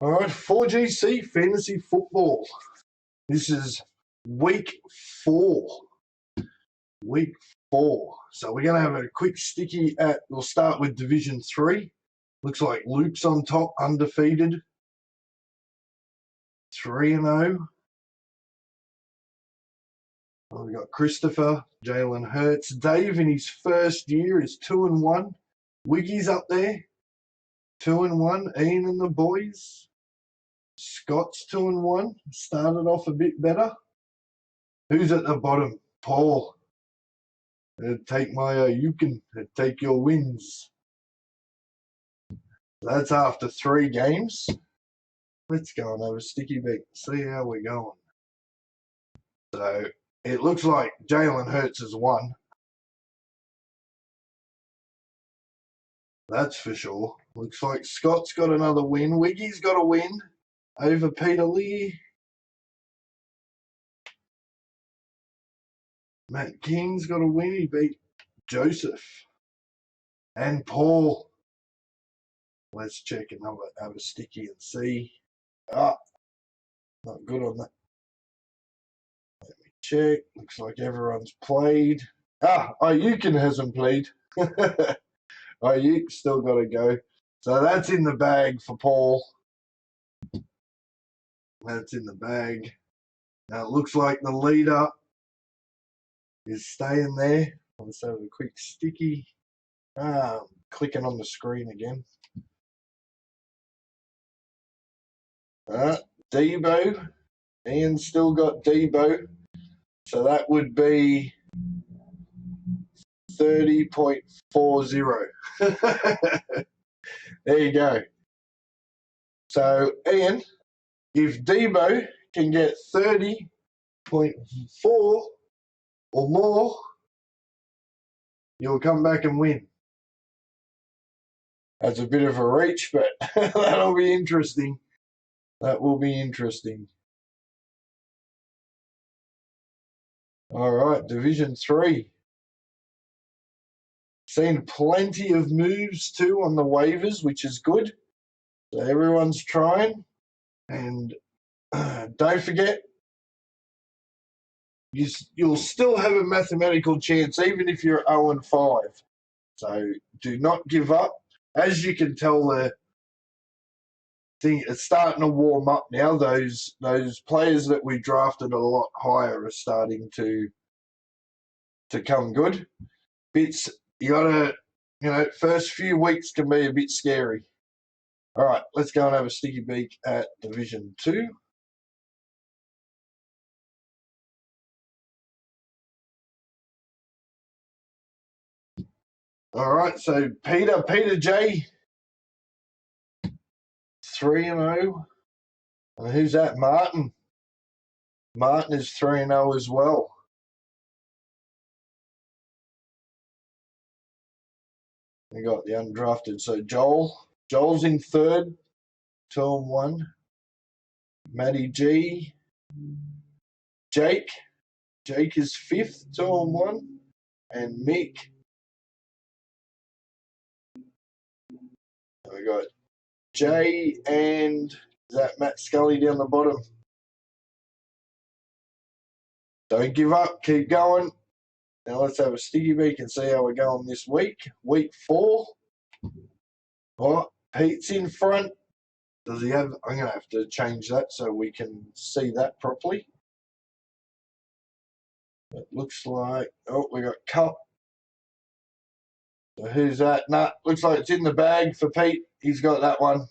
All right, 4GC Fantasy Football. This is week 4. Week 4. So we're going to have a quick sticky we'll start with Division 3. Looks like Luke's on top, undefeated. 3-0. We've got Christopher, Jalen Hurts. Dave in his first year is 2-1. Wiggy's up there, 2-1. Ian and the boys. Scott's 2-1. Started off a bit better. Who's at the bottom? Paul. Take my you can take your wins. That's after 3 games. Let's go and have a sticky beat. See how we're going. So it looks like Jalen Hurts has won. That's for sure. Looks like Scott's got another win. Wiggy's got a win over Peter Lee. Matt King's got a win. He beat Joseph. And Paul. Let's check another, have a sticky and see. Not good on that. Let me check. Looks like everyone's played. Ayukin hasn't played. Ayuk still got to go. So that's in the bag for Paul. That's in the bag. Now it looks like the leader is staying there. Let's have a quick sticky. Clicking on the screen again. Debo. Ian's still got Debo. So that would be 30.40. There you go. So, Ian, if Debo can get 30.4 or more, you'll come back and win. That's a bit of a reach, but that'll be interesting. That will be interesting. All right, Division 3. Seen plenty of moves too on the waivers, which is good. So everyone's trying. And don't forget, you'll still have a mathematical chance, even if you're 0-5. So do not give up. As you can tell, the thing it's starting to warm up now. Those players that we drafted a lot higher are starting to come good. Bits you gotta, first few weeks can be a bit scary. All right, let's go and have a sticky beak at Division 2. All right, so Peter J, 3-0. And who's that? Martin. Martin is 3-0 as well. We got the undrafted. So Joel's in third, 2-1. Matty G. Jake is 5th, 2-1. And Mick. We got Jay and is that Matt Scully down the bottom? Don't give up. Keep going. Now let's have a sticky beak and see how we're going this week. Week 4. Oh, Pete's in front. Does he have? I'm going to have to change that so we can see that properly. It looks like, we got Cup. So who's that? Looks like it's in the bag for Pete. He's got that one.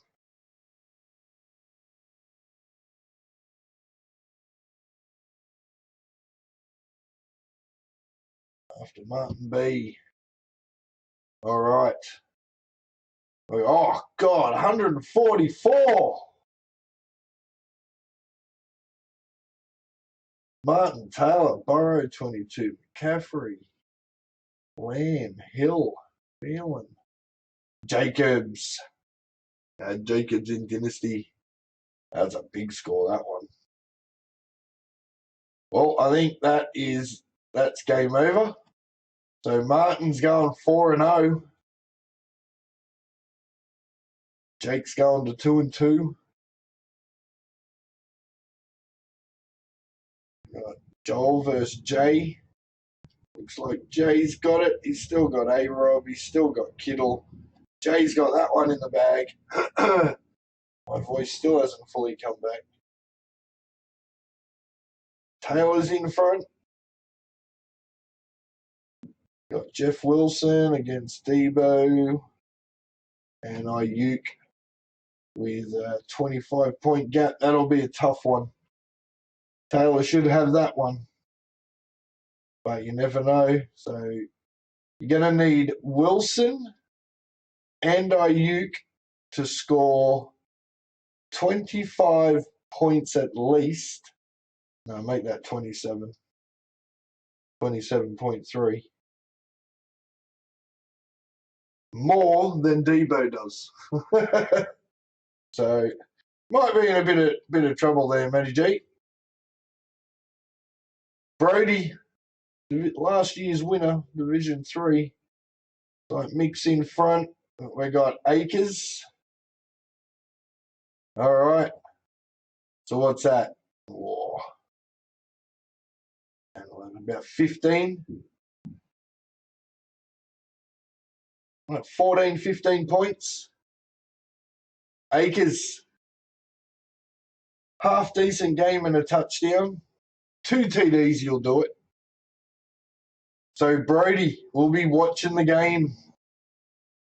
After Martin B. All right. Oh, God, 144. Martin Taylor, Burrow 22. McCaffrey, Lamb, Hill, Phelan. Jacobs. Jacobs in Dynasty. That's a big score, that one. Well, I think that's game over. So Martin's going 4-0. Jake's going to 2-2. Got Joel versus Jay. Looks like Jay's got it. He's still got A-Rob. He's still got Kittle. Jay's got that one in the bag. My voice still hasn't fully come back. Taylor's in front. Got Jeff Wilson against Debo. And Ayuk with a 25-point gap. That'll be a tough one. Taylor should have that one. But you never know. So you're going to need Wilson and Ayuk to score 25 points at least. No, make that 27. 27.3. More than Debo does. So might be in a bit of trouble there, Matty G. Brody, last year's winner, Division 3. Like mix in front. We got Akers. All right. So what's that? Whoa. About 15. 14, 15 points. Akers, half decent game and a touchdown. 2 TDs, you'll do it. So Brody will be watching the game.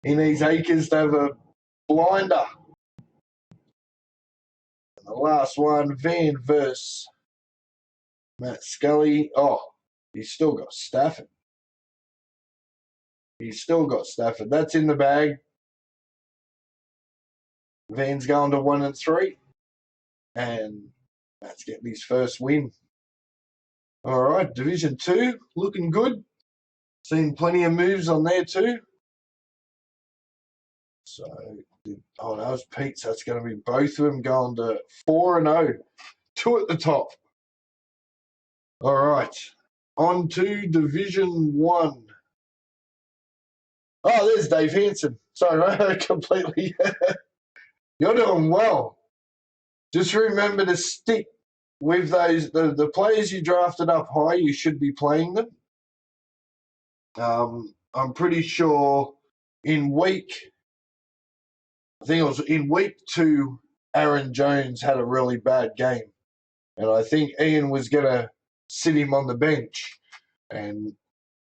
He needs Akers to have a blinder. And the last one, Van versus Matt Scully. Oh, he's still got Stafford. He's still got Stafford. That's in the bag. Van's going to 1-3. And Matt's getting his first win. All right, Division 2, looking good. Seen plenty of moves on there too. So, oh, that was Pete. So it's going to be both of them going to 4-0. 2 at the top. All right. On to Division 1. Oh, there's Dave Hanson. Sorry, I completely. You're doing well. Just remember to stick with those. The players you drafted up high, you should be playing them. I'm pretty sure in week, I think it was in week 2, Aaron Jones had a really bad game. And I think Ian was going to sit him on the bench. And,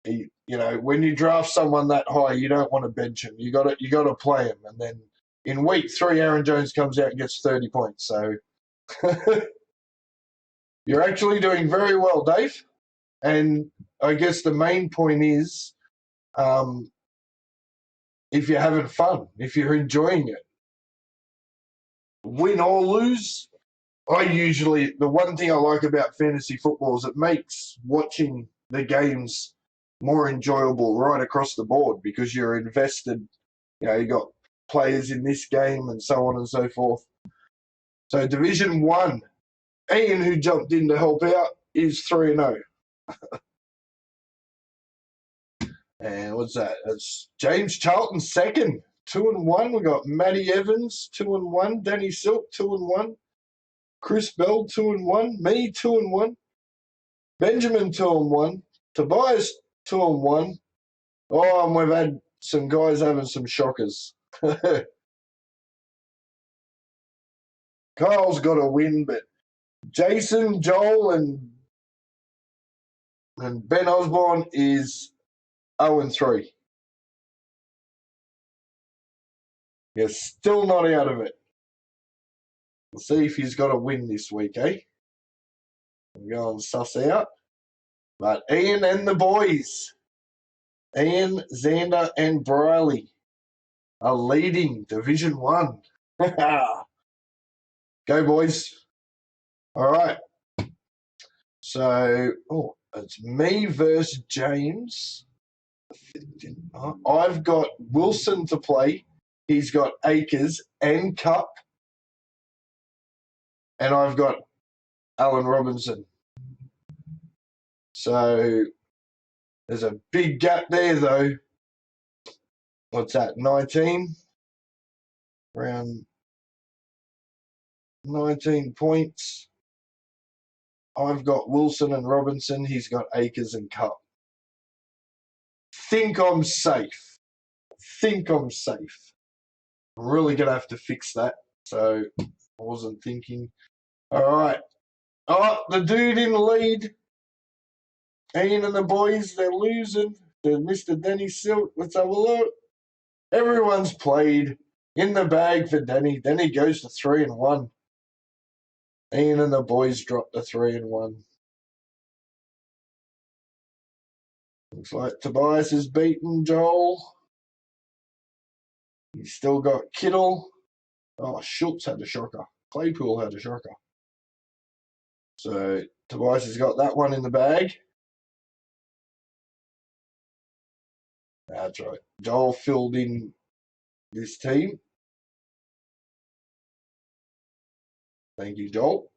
he, you know, when you draft someone that high, you don't want to bench him. You got to play him. And then in week 3, Aaron Jones comes out and gets 30 points. So you're actually doing very well, Dave. And I guess the main point is if you're having fun, if you're enjoying it, win or lose, the one thing I like about fantasy football is it makes watching the games more enjoyable right across the board because you're invested. You know, you got players in this game and so on and so forth. So Division 1, Ian, who jumped in to help out, is 3-0. And what's that? It's James Charlton second, 2-1. We got Matty Evans, 2-1. Danny Silk, 2-1. Chris Bell, 2-1. Me, 2-1. Benjamin, 2-1. Tobias, 2-1. Oh, and we've had some guys having some shockers. Kyle's got a win, but Jason, Joel, and Ben Osborne is 0-3. You're still not out of it. We'll see if he's got a win this week, eh? I'm going suss out. But Ian and the boys, Ian, Xander, and Briley are leading Division 1. Go, boys. All right. So, it's me versus James. I've got Wilson to play. He's got Akers and Cup. And I've got Allen Robinson. So, there's a big gap there, though. What's that, 19? Around 19 points. I've got Wilson and Robinson. He's got Akers and Cup. Think I'm safe. Think I'm safe. I'm really going to have to fix that. So I wasn't thinking. All right. Oh, the dude in the lead. Ian and the boys, they're losing. They're Mr. Denny Silk. Let's have a look. Everyone's played. In the bag for Denny. Denny goes to 3-1. Ian and the boys drop to 3-1. Looks like Tobias is beaten Joel. He's still got Kittle. Oh, Schultz had a shocker. Claypool had a shocker. So Tobias has got that one in the bag. That's right. Joel filled in this team. Thank you, Joel.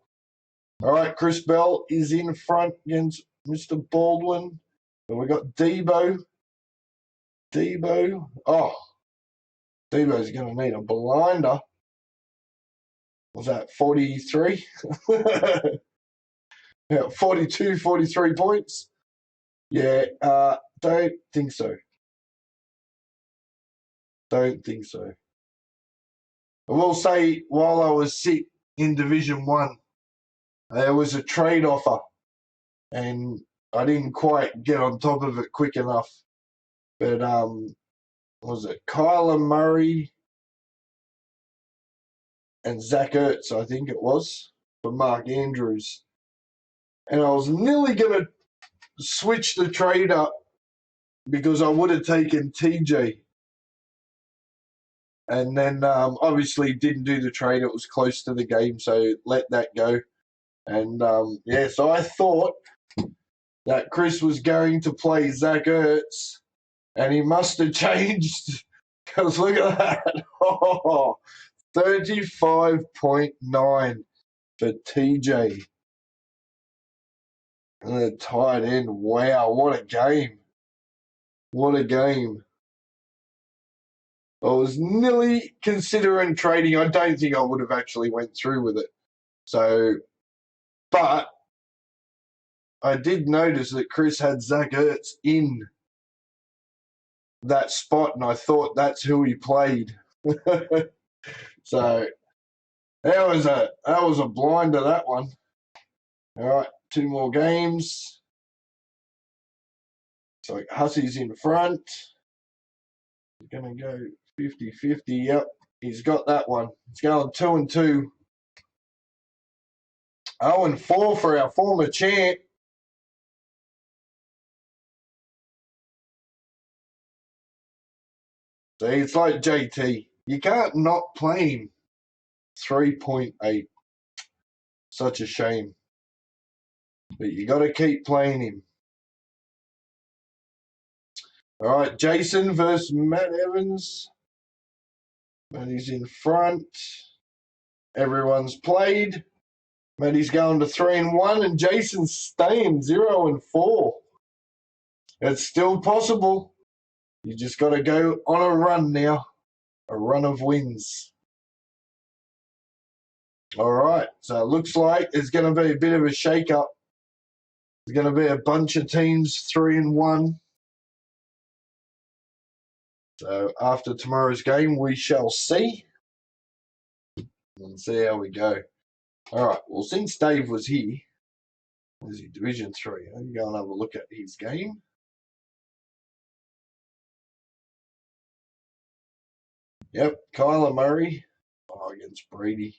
All right, Chris Bell is in front against Mr. Baldwin. And we got Debo. Oh, Debo's going to need a blinder. Was that 43? Yeah, 42, 43 points. Yeah, don't think so. Don't think so. I will say, while I was sick in Division 1, there was a trade offer, and I didn't quite get on top of it quick enough. But was it Kyler Murray and Zach Ertz, I think it was, for Mark Andrews. And I was nearly going to switch the trade up because I would have taken TJ. And then obviously didn't do the trade. It was close to the game, so let that go. And so I thought that Chris was going to play Zach Ertz, and he must have changed because look at that. 35.9 for TJ. And the tight end. Wow, what a game. What a game. I was nearly considering trading. I don't think I would have actually went through with it. So, but I did notice that Chris had Zach Ertz in that spot, and I thought that's who he played. So that was a blinder, that one. All right, 2 more games. So Hussey's in front. He's going to go 50-50. Yep, he's got that one. It's going 2-2. 0-4 for our former champ. See, it's like JT. You can't not play him. 3.8. Such a shame. But you got to keep playing him. All right, Jason versus Matt Evans. Matty's in front. Everyone's played. Matty's going to 3-1, and Jason's staying 0-4. It's still possible. You just got to go on a run now. A run of wins. All right, so it looks like it's going to be a bit of a shake-up. There's going to be a bunch of teams 3-1. So after tomorrow's game, we shall see. And see how we go. All right, well, since Dave was here, is he Division 3? I'm going to go and have a look at his game. Yep, Kyler Murray. Oh, against Brady.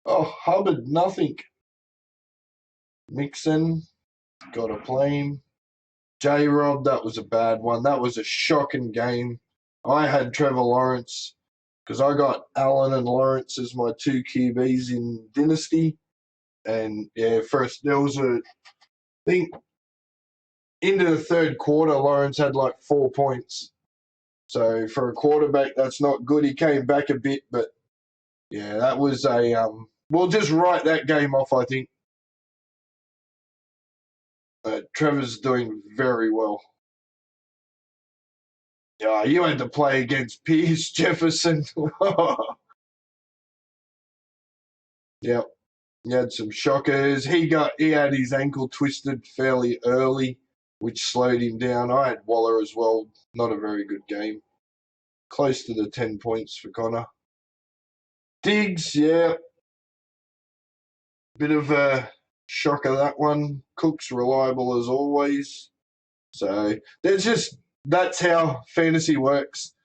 Oh, Hubbard, nothing. Mixon, got a plane. J-Rob, that was a bad one. That was a shocking game. I had Trevor Lawrence because I got Allen and Lawrence as my 2 QBs in Dynasty. And, yeah, first, there was I think, into the third quarter, Lawrence had like 4 points. So for a quarterback, that's not good. He came back a bit, but, yeah, that was we'll just write that game off, I think. Trevor's doing very well. Yeah, you had to play against Pierce Jefferson. Yep. He had some shockers. He had his ankle twisted fairly early, which slowed him down. I had Waller as well. Not a very good game. Close to the 10 points for Connor. Diggs, yeah. Bit of a shocker, that one. Cook's reliable as always. So that's how fantasy works.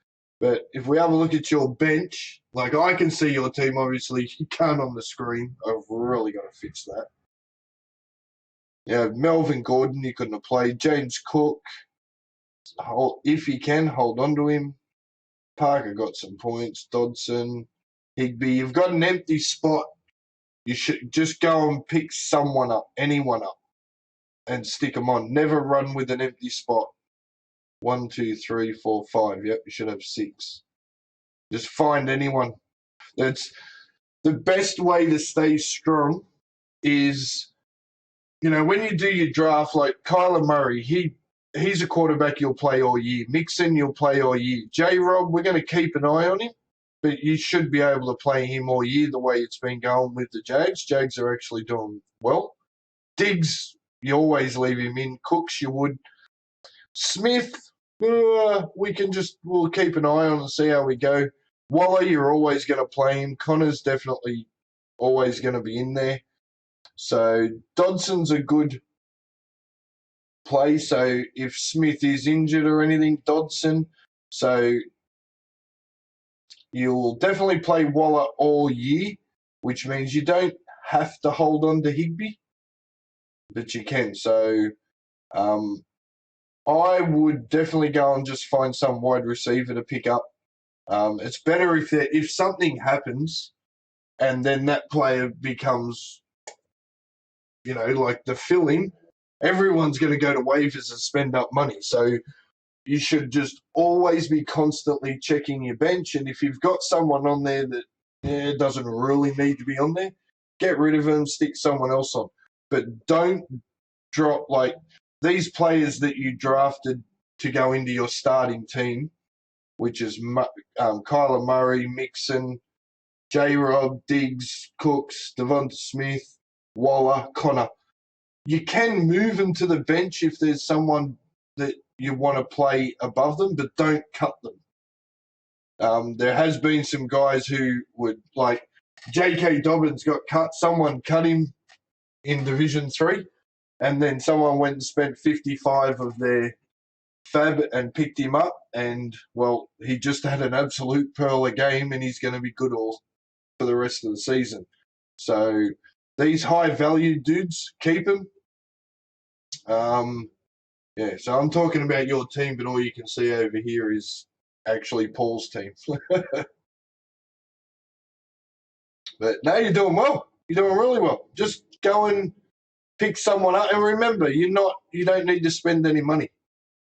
But if we have a look at your bench, like I can see your team, obviously, you can't on the screen. I've really got to fix that. Yeah, Melvin Gordon, you couldn't have played. James Cook, if he can, hold on to him. Parker got some points. Dodson, Higby, you've got an empty spot. You should just go and pick someone up, anyone up, and stick them on. Never run with an empty spot. 1, 2, 3, 4, 5. Yep, you should have 6. Just find anyone. That's the best way to stay strong is, when you do your draft, like Kyler Murray, he's a quarterback you'll play all year. Mixon, you'll play all year. J-Rob, we're going to keep an eye on him, but you should be able to play him all year the way it's been going with the Jags. Jags are actually doing well. Diggs, you always leave him in. Cooks, you would. Smith, we'll keep an eye on and see how we go. Waller, you're always going to play him. Connor's definitely always going to be in there. So Dodson's a good play. So if Smith is injured or anything, Dodson. So you'll definitely play Waller all year, which means you don't have to hold on to Higby, but you can. So I would definitely go and just find some wide receiver to pick up. It's better if something happens and then that player becomes, like the fill-in, everyone's going to go to waivers and spend up money. So you should just always be constantly checking your bench. And if you've got someone on there that doesn't really need to be on there, get rid of them, stick someone else on. But don't drop, like, these players that you drafted to go into your starting team, which is Kyler Murray, Mixon, J-Rob, Diggs, Cooks, Devonta Smith, Waller, Connor. You can move them to the bench if there's someone that you want to play above them, but don't cut them. There has been some guys who would, like J.K. Dobbins got cut. Someone cut him in Division 3, and then someone went and spent 55 of their fab and picked him up, and, well, he just had an absolute pearl of game, and he's going to be good all for the rest of the season. So these high-value dudes, keep them. Yeah, so I'm talking about your team, but all you can see over here is actually Paul's team. But no, you're doing well. You're doing really well. Just go and pick someone up. And remember, you don't need to spend any money.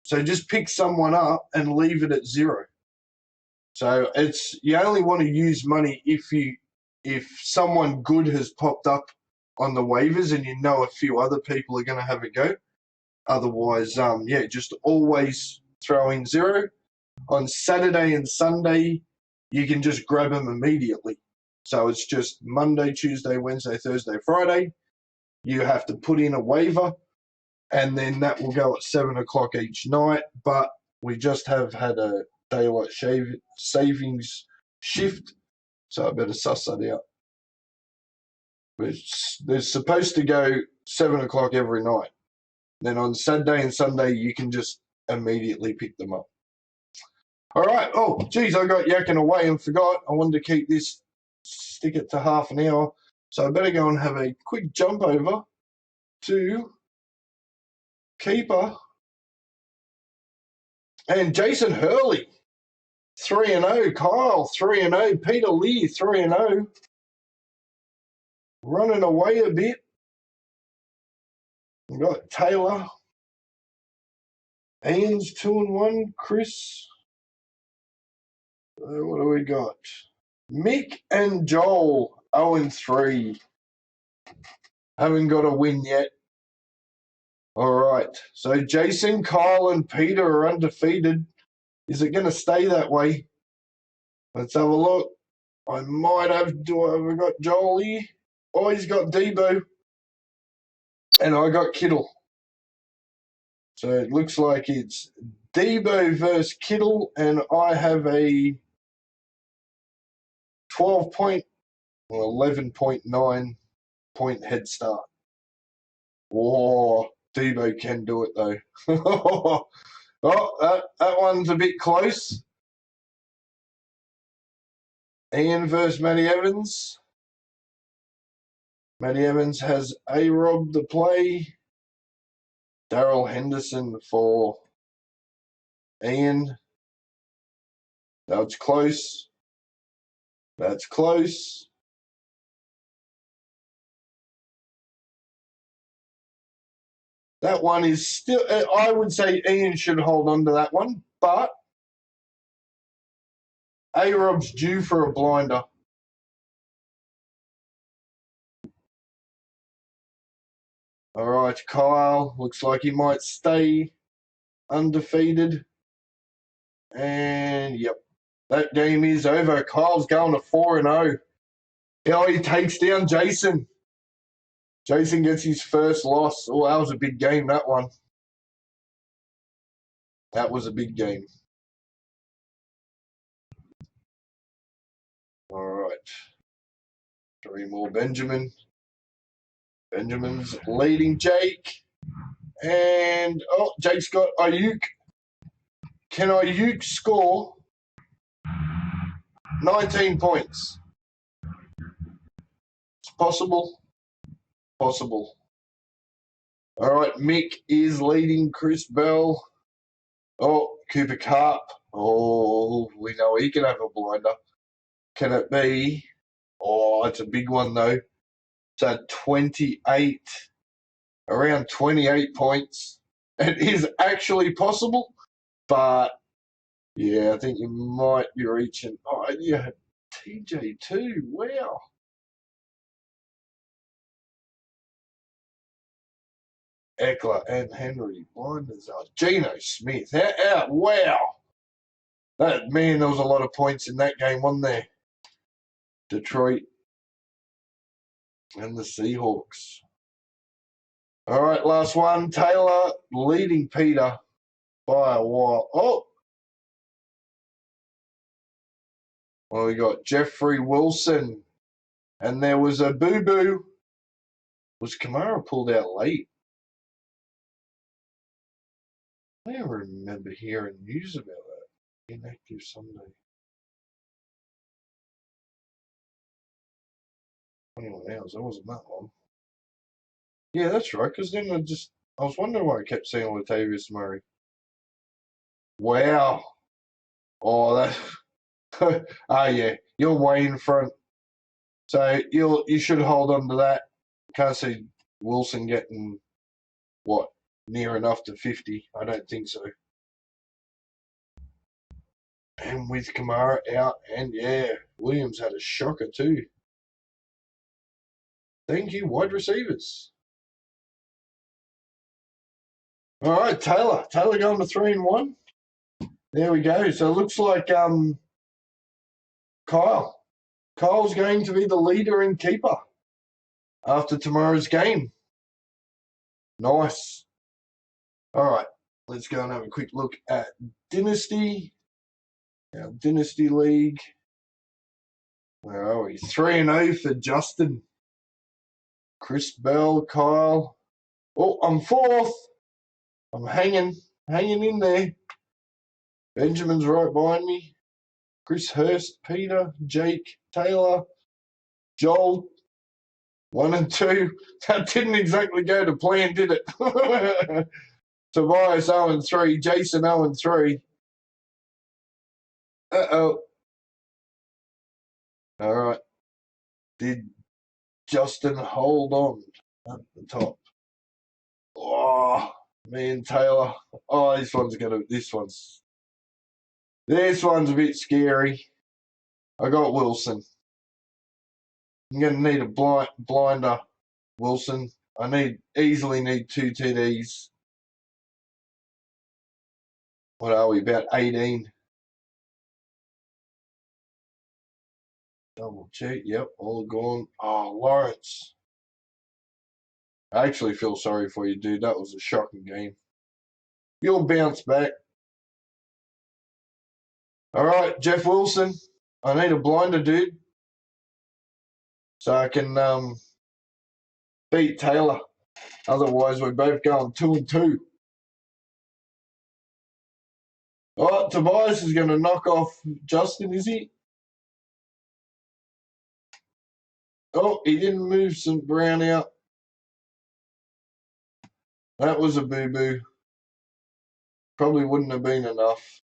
So just pick someone up and leave it at 0. So you only want to use money if someone good has popped up on the waivers and you know a few other people are going to have a go. Otherwise, just always throw in 0. On Saturday and Sunday, you can just grab them immediately. So it's just Monday, Tuesday, Wednesday, Thursday, Friday. You have to put in a waiver, and then that will go at 7 o'clock each night. But we just have had a daylight savings shift, so I better suss that out. They're supposed to go 7 o'clock every night. Then on Saturday and Sunday, you can just immediately pick them up. All right. Oh, geez, I got yakking away and forgot. I wanted to stick it to half an hour. So I better go and have a quick jump over to Keeper. And Jason Hurley, 3-0. Kyle, 3-0. Peter Lee, 3-0. Running away a bit. We've got Taylor. Ian's 2-1. Chris. What do we got? Mick and Joel, 0-3. Haven't got a win yet. All right. So Jason, Kyle, and Peter are undefeated. Is it going to stay that way? Let's have a look. Do I have got Joel here? Oh, he's got Debo, and I got Kittle. So it looks like it's Debo versus Kittle, and I have a 12 point or 11.9 point head start. Oh, Debo can do it though. Oh, that one's a bit close. Ian versus Matty Evans. Matty Evans has A-Rob to play. Darrell Henderson for Ian. That's close. That's close. That one is still, I would say Ian should hold on to that one, but A-Rob's due for a blinder. All right, Kyle. Looks like he might stay undefeated. And, yep, that game is over. Kyle's going to 4-0. Oh, he takes down Jason. Jason gets his first loss. Oh, that was a big game, that one. That was a big game. All right. 3 more Benjamin. Benjamin's leading Jake. And, oh, Jake's got Ayuk. Can Ayuk score 19 points? It's possible. Possible. All right, Mick is leading Chris Bell. Oh, Cooper Cup. Oh, we know he can have a blinder. Can it be? Oh, it's a big one, though. It's at 28, around 28 points. It is actually possible, but yeah, I think you might be reaching. Oh, yeah, TJ too. Wow. Eckler and Henry blinders are Geno Smith. Wow. That man, there was a lot of points in that game, wasn't there? Detroit and the Seahawks. All right, last one. Taylor leading Peter by a while. Oh, well, we got Jeffrey Wilson, and there was a boo-boo. Was Kamara pulled out late? I don't remember hearing news about that. Inactive Sunday. 21 hours. That wasn't that long. Yeah, that's right. Because then I was wondering why I kept saying Latavius Murray. Wow. Oh, that. Yeah. You're way in front. So you should hold on to that. Can't see Wilson getting what near enough to 50. I don't think so. And with Kamara out, and yeah, Williams had a shocker too. Thank you, wide receivers. All right, Taylor. Taylor going to 3-1. There we go. So it looks like Kyle. Kyle's going to be the leader and keeper after tomorrow's game. Nice. All right, let's go and have a quick look at Dynasty. Our Dynasty League. Where are we? 3-0 for Justin. Chris Bell, Kyle. Oh, I'm fourth. I'm hanging in there. Benjamin's right behind me. Chris Hurst, Peter, Jake, Taylor, Joel, 1 and 2. That didn't exactly go to plan, did it? Tobias 0 and 3, Jason 0 and 3. Uh-oh. All right. Did Justin hold on at the top? Oh, me and Taylor. Oh, this one's a bit scary. I got Wilson. I'm gonna need a blinder, Wilson. I easily need 2 TDs. What are we, about 18? Double check. Yep, all gone. Oh, Lawrence. I actually feel sorry for you, dude. That was a shocking game. You'll bounce back. All right, Jeff Wilson. I need a blinder, dude, so I can beat Taylor. Otherwise, we're both going 2-2. Oh, Tobias is going to knock off Justin, is he? Oh, he didn't move St. Brown out. That was a boo-boo. Probably wouldn't have been enough.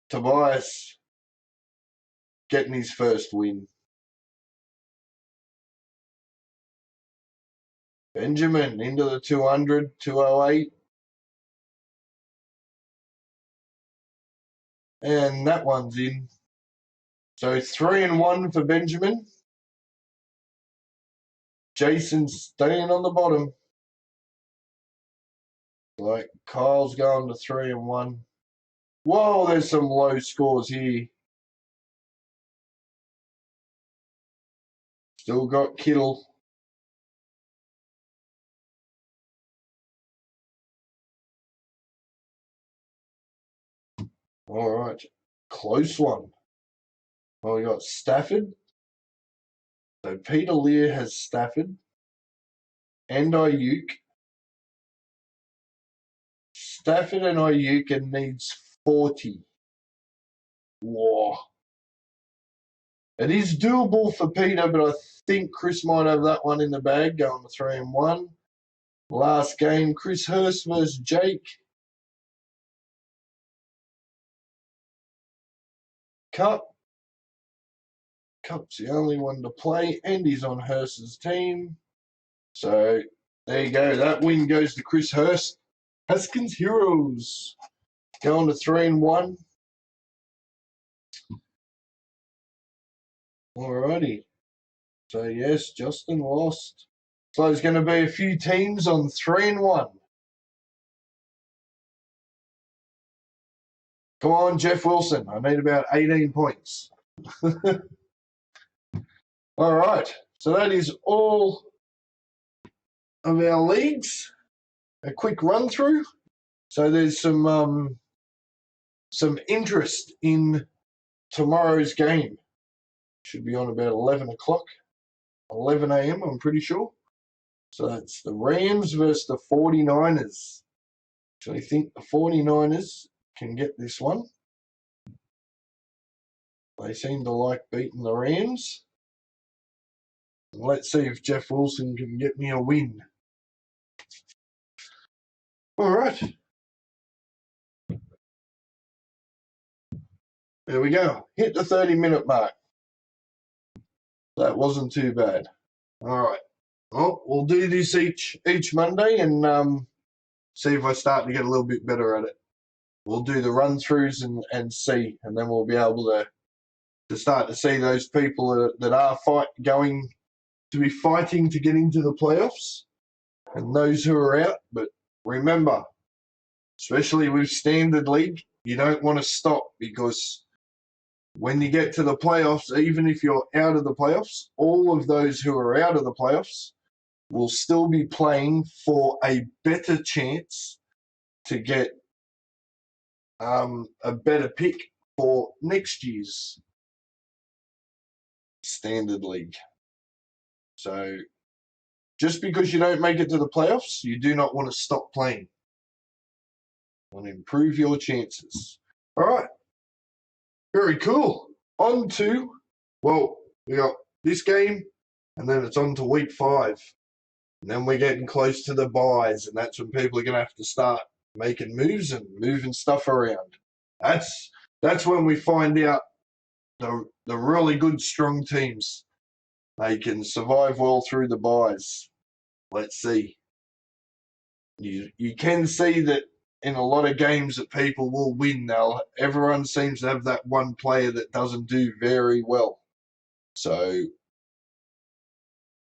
Tobias getting his first win. Benjamin into the 200, 208. And that one's in. So 3-1 for Benjamin. Jason's staying on the bottom. Like Kyle's going to 3-1. Whoa, there's some low scores here. Still got Kittle. All right, close one. Well, we got Stafford. So Peter Lear has Stafford and Ayuk. Stafford and Ayuk and needs 40. Whoa. It is doable for Peter, but I think Chris might have that one in the bag, going to 3-1. Last game, Chris Hurst versus Jake. Cup's the only one to play, and he's on Hurst's team. So there you go. That win goes to Chris Hurst. Haskins Heroes going to 3-1. Alrighty. So yes, Justin lost. So there's going to be a few teams on 3-1. Come on, Jeff Wilson. I need about 18 points. All right. So that is all of our leagues. A quick run through. So there's some interest in tomorrow's game. Should be on about 11 o'clock, 11 a.m. I'm pretty sure. So that's the Rams versus the 49ers. So I think the 49ers can get this one. They seem to like beating the Rams. Let's see if Jeff Wilson can get me a win. All right. There we go. Hit the 30-minute mark. That wasn't too bad. All right. Well, we'll do this each Monday and see if I start to get a little bit better at it. We'll do the run-throughs and see, and then we'll be able to start to see those people that are going to be fighting to get into the playoffs and those who are out. But remember, especially with Standard League, you don't want to stop, because when you get to the playoffs, even if you're out of the playoffs, all of those who are out of the playoffs will still be playing for a better chance to get a better pick for next year's Standard League. So just because you don't make it to the playoffs, you do not want to stop playing. You want to improve your chances. All right. Very cool. On to, well, we got this game, and then it's on to week 5. And then we're getting close to the buys, and that's when people are going to have to start making moves and moving stuff around. That's when we find out the really good, strong teams. They can survive well through the buys. Let's see. You can see that in a lot of games that people will win. Everyone seems to have that one player that doesn't do very well. So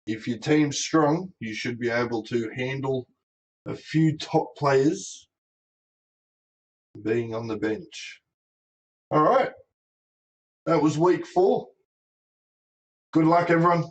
if your team's strong, you should be able to handle a few top players being on the bench. All right. That was week 4. Good luck, everyone.